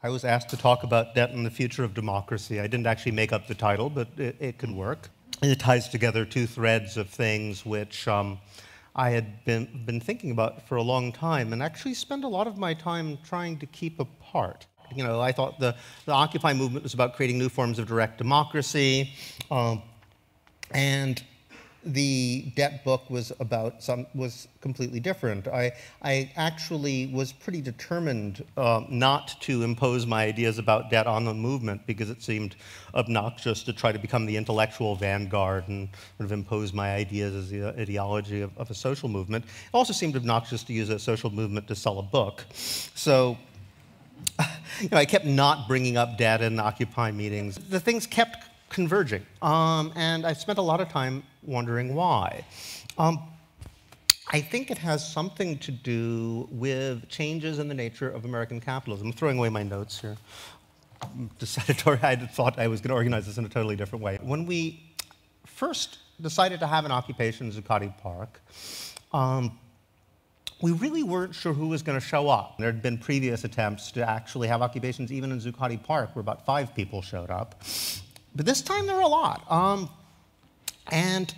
I was asked to talk about debt and the future of democracy. I didn't actually make up the title, but it could work. And it ties together two threads of things which I had been thinking about for a long time and actually spent a lot of my time trying to keep apart. You know, I thought the Occupy movement was about creating new forms of direct democracy, and the debt book was completely different. I actually was pretty determined not to impose my ideas about debt on the movement because it seemed obnoxious to try to become the intellectual vanguard and sort of impose my ideas as the ideology of a social movement. It also seemed obnoxious to use a social movement to sell a book. So, you know, I kept not bringing up debt in Occupy meetings. The things kept converging, and I spent a lot of time wondering why. I think it has something to do with changes in the nature of American capitalism. I'm throwing away my notes here. I thought I was going to organize this in a totally different way. When we first decided to have an occupation in Zuccotti Park, we really weren't sure who was going to show up. There had been previous attempts to actually have occupations even in Zuccotti Park, where about 5 people showed up. But this time there were a lot. And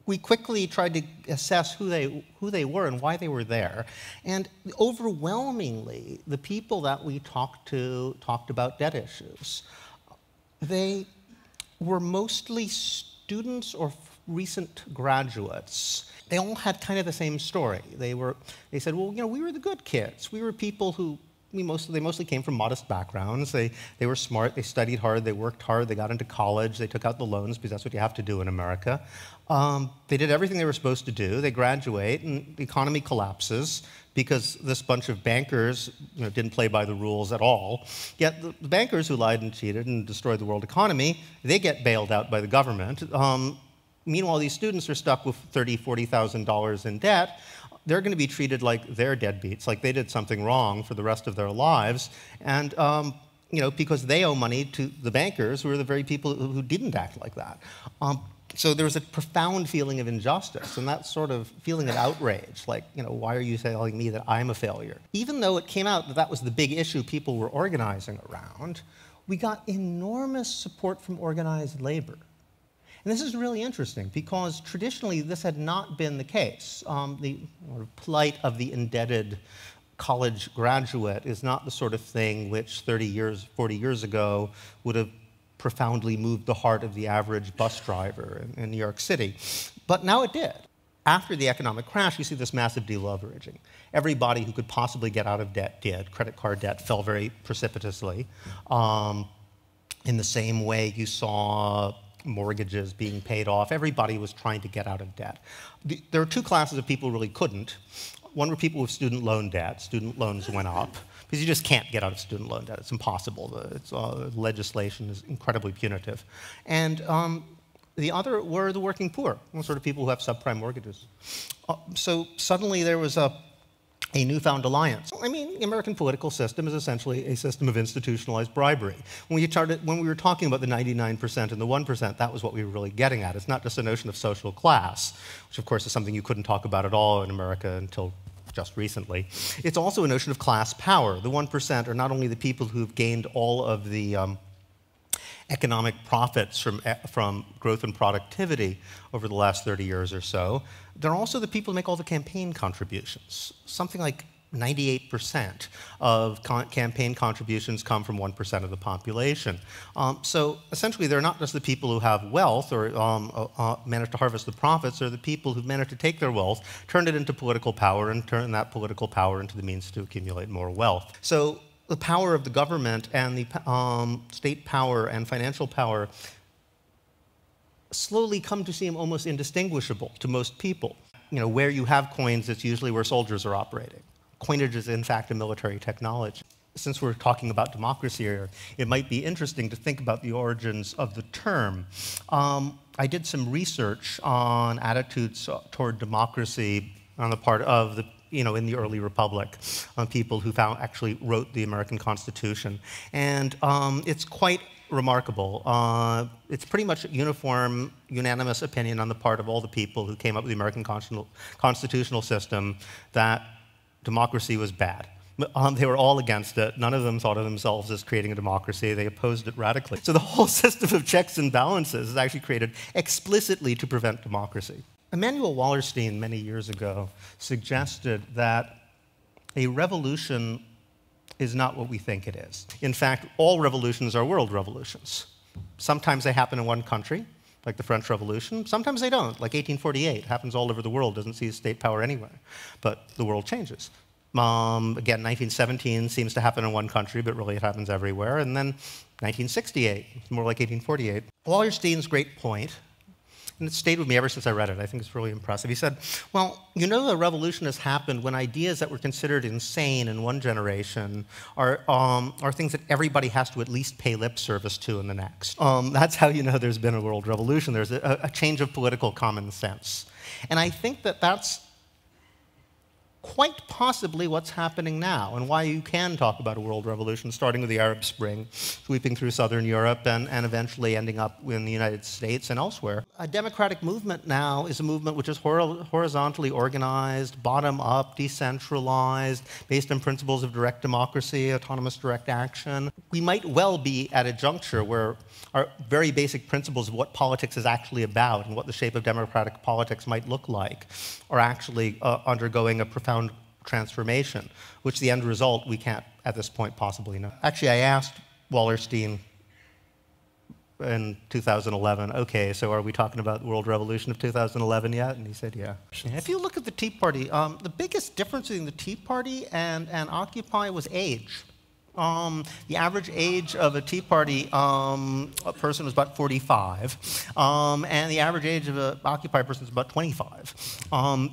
we quickly tried to assess who they were and why they were there. And overwhelmingly, the people that we talked to talked about debt issues. They were mostly students or recent graduates. They all had kind of the same story. They said, well, you know, we were the good kids. We were people who they mostly came from modest backgrounds. They were smart, they studied hard, they worked hard, they got into college, they took out the loans because that's what you have to do in America. They did everything they were supposed to do. They graduate and the economy collapses because this bunch of bankers, you know, didn't play by the rules at all. Yet the bankers who lied and cheated and destroyed the world economy, they get bailed out by the government. Meanwhile, these students are stuck with $30,000, $40,000 in debt. They're going to be treated like they're deadbeats, like they did something wrong for the rest of their lives, and you know, because they owe money to the bankers, who are the very people who didn't act like that. So there was a profound feeling of injustice, and that sort of feeling of outrage, like, you know, why are you telling me that I'm a failure? Even though it came out that that was the big issue people were organizing around, we got enormous support from organized labor. And this is really interesting because traditionally this had not been the case. The plight of the indebted college graduate is not the sort of thing which 30 years, 40 years ago would have profoundly moved the heart of the average bus driver in New York City. But now it did. After the economic crash, you see this massive deleveraging. Everybody who could possibly get out of debt did. Credit card debt fell very precipitously. In the same way you saw mortgages being paid off. Everybody was trying to get out of debt. There are two classes of people who really couldn't. One were people with student loan debt. Student loans went up because you just can't get out of student loan debt. It's impossible. Legislation is incredibly punitive. And the other were the working poor, the sort of people who have subprime mortgages. So suddenly there was a newfound alliance. I mean, the American political system is essentially a system of institutionalized bribery. When we were talking about the 99% and the 1%, that was what we were really getting at. It's not just a notion of social class, which of course is something you couldn't talk about at all in America until just recently. It's also a notion of class power. The 1% are not only the people who've gained all of the economic profits from growth and productivity over the last 30 years or so, they're also the people who make all the campaign contributions. Something like 98% of campaign contributions come from 1% of the population. So essentially, they're not just the people who have wealth or manage to harvest the profits, they're the people who've managed to take their wealth, turn it into political power, and turn that political power into the means to accumulate more wealth. So the power of the government and the state power and financial power slowly come to seem almost indistinguishable to most people. You know, where you have coins, it's usually where soldiers are operating. Coinage is, in fact, a military technology. Since we're talking about democracy here, it might be interesting to think about the origins of the term. I did some research on attitudes toward democracy on the part of the in the early republic, people who actually wrote the American Constitution. And it's quite remarkable. It's pretty much a uniform, unanimous opinion on the part of all the people who came up with the American constitutional system that democracy was bad. They were all against it. None of them thought of themselves as creating a democracy. They opposed it radically. So the whole system of checks and balances is actually created explicitly to prevent democracy. Emanuel Wallerstein, many years ago, suggested that a revolution is not what we think it is. In fact, all revolutions are world revolutions. Sometimes they happen in one country, like the French Revolution. Sometimes they don't, like 1848. It happens all over the world, doesn't see state power anywhere. But the world changes. Again, 1917 seems to happen in one country, but really it happens everywhere. And then 1968, it's more like 1848. Wallerstein's great point, and it stayed with me ever since I read it. I think it's really impressive. He said, well, you know, a revolution has happened when ideas that were considered insane in one generation are things that everybody has to at least pay lip service to in the next. That's how you know there's been a world revolution. There's a change of political common sense. And I think that that's quite possibly what's happening now, and why you can talk about a world revolution, starting with the Arab Spring, sweeping through southern Europe, and eventually ending up in the United States and elsewhere. A democratic movement now is a movement which is horizontally organized, bottom-up, decentralized, based on principles of direct democracy, autonomous direct action. We might well be at a juncture where our very basic principles of what politics is actually about and what the shape of democratic politics might look like are actually undergoing a profound transformation, which the end result we can't at this point possibly know. Actually, I asked Wallerstein in 2011, okay, so are we talking about the world revolution of 2011 yet? And he said, yeah. If you look at the Tea Party, the biggest difference between the Tea Party and Occupy was age. The average age of a Tea Party a person was about 45, and the average age of an Occupy person is about 25.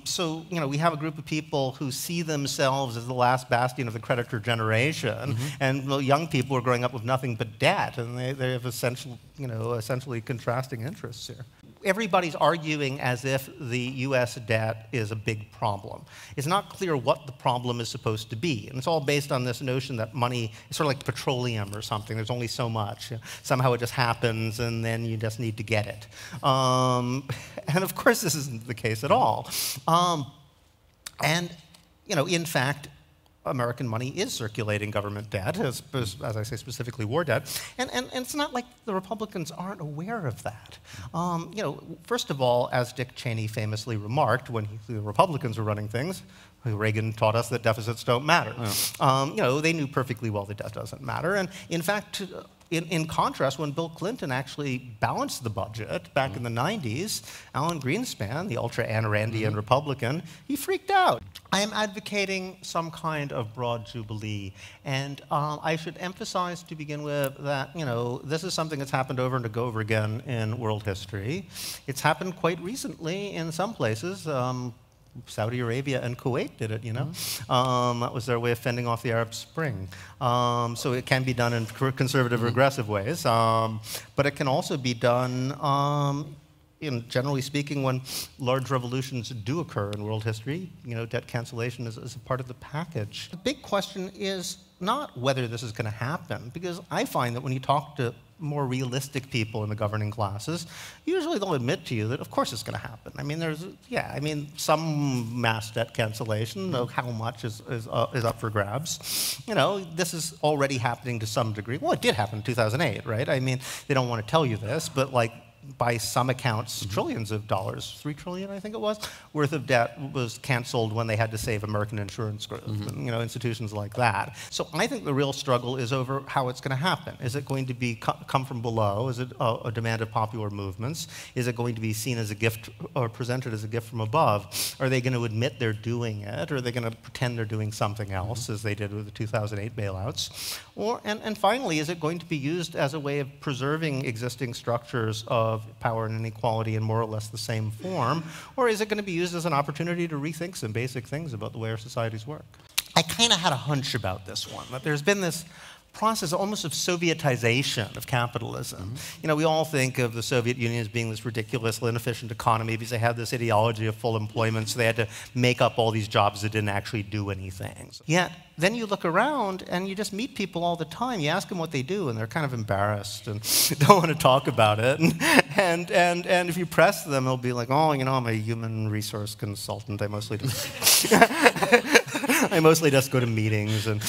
So, you know, we have a group of people who see themselves as the last bastion of the creditor generation, and young people are growing up with nothing but debt, and they have essentially contrasting interests here. Everybody's arguing as if the US debt is a big problem. It's not clear what the problem is supposed to be. And it's all based on this notion that money is sort of like petroleum or something. There's only so much. Somehow it just happens, and then you just need to get it. And of course, this isn't the case at all. And, you know, in fact, American money is circulating government debt, as I say, specifically war debt. And it's not like the Republicans aren't aware of that. You know, first of all, as Dick Cheney famously remarked when the Republicans were running things, Reagan taught us that deficits don't matter. Yeah. You know, they knew perfectly well that debt doesn't matter. And in fact, in contrast, when Bill Clinton actually balanced the budget back in the 90s, Alan Greenspan, the ultra-Anna-Randian Republican, he freaked out. I am advocating some kind of broad jubilee, and I should emphasize to begin with that, you know, this is something that's happened over and over again in world history. It's happened quite recently in some places. Saudi Arabia and Kuwait did it, you know. That was their way of fending off the Arab Spring. So it can be done in conservative, regressive ways, but it can also be done, generally speaking, when large revolutions do occur in world history. You know, debt cancellation is a part of the package. The big question is not whether this is going to happen, because I find that when you talk to more realistic people in the governing classes, usually they'll admit to you that of course it's going to happen. I mean, some mass debt cancellation, how much is up for grabs. You know, this is already happening to some degree. Well, it did happen in 2008, right? I mean, they don't want to tell you this, but like, by some accounts, trillions of dollars, $3 trillion, I think it was, worth of debt was canceled when they had to save American Insurance Group, and, you know, institutions like that. So I think the real struggle is over how it's going to happen. Is it going to be come from below? Is it a demand of popular movements? Is it going to be seen as a gift or presented as a gift from above? Are they going to admit they're doing it? Or are they going to pretend they're doing something else, as they did with the 2008 bailouts? And finally, is it going to be used as a way of preserving existing structures of power and inequality in more or less the same form, or is it going to be used as an opportunity to rethink some basic things about the way our societies work? I kind of had a hunch about this one, that there's been this process almost of Sovietization of capitalism. You know, we all think of the Soviet Union as being this ridiculously inefficient economy because they had this ideology of full employment, so they had to make up all these jobs that didn't actually do anything. Yet, then you look around and you just meet people all the time. You ask them what they do, and they're kind of embarrassed and don't want to talk about it. And if you press them, they'll be like, oh, you know, I'm a human resource consultant. I mostly do I mostly just go to meetings and.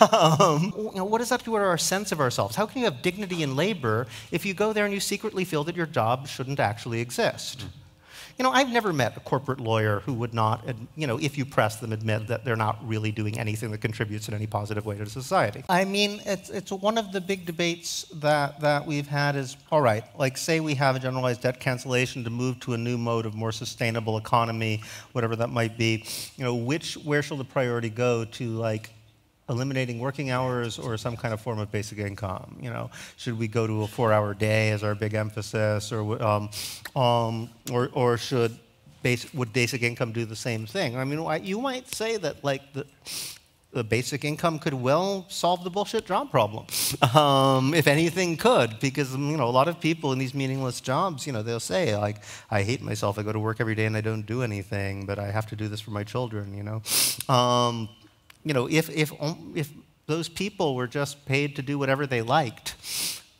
What does that do to our sense of ourselves? How can you have dignity in labor if you go there and you secretly feel that your job shouldn't actually exist? I've never met a corporate lawyer who would not, if you press them, admit that they're not really doing anything that contributes in any positive way to society. I mean, it's one of the big debates that we've had is, all right, like say we have a generalized debt cancellation to move to a new mode of more sustainable economy, whatever that might be. Where shall the priority go to, like, eliminating working hours or some kind of form of basic income? Should we go to a 4-hour day as our big emphasis, or would basic income do the same thing? I mean, you might say that like the basic income could well solve the bullshit job problem, if anything could, because a lot of people in these meaningless jobs, they'll say like, I hate myself, I go to work every day and I don't do anything, but I have to do this for my children. If those people were just paid to do whatever they liked,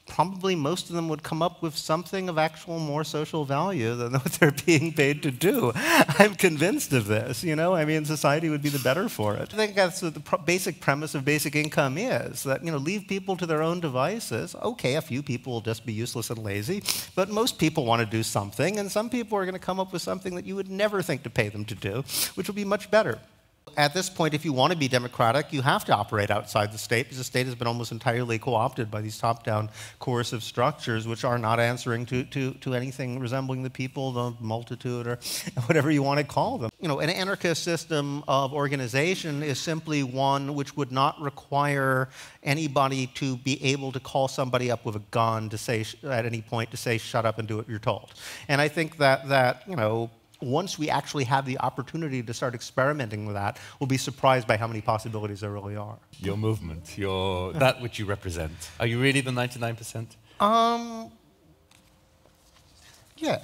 probably most of them would come up with something of actual more social value than what they're being paid to do. I'm convinced of this, I mean, society would be the better for it. I think that's what the basic premise of basic income is, that, leave people to their own devices. Okay, a few people will just be useless and lazy, but most people want to do something, and some people are going to come up with something that you would never think to pay them to do, which will be much better. At this point, if you want to be democratic, you have to operate outside the state, because the state has been almost entirely co-opted by these top-down coercive structures, which are not answering to anything resembling the people, the multitude, or whatever you want to call them. An anarchist system of organization is simply one which would not require anybody to be able to call somebody up with a gun to say, at any point, to say, shut up and do what you're told. And I think that once we actually have the opportunity to start experimenting with that, we'll be surprised by how many possibilities there really are. Your movement, that which you represent. Are you really the 99%? Yeah.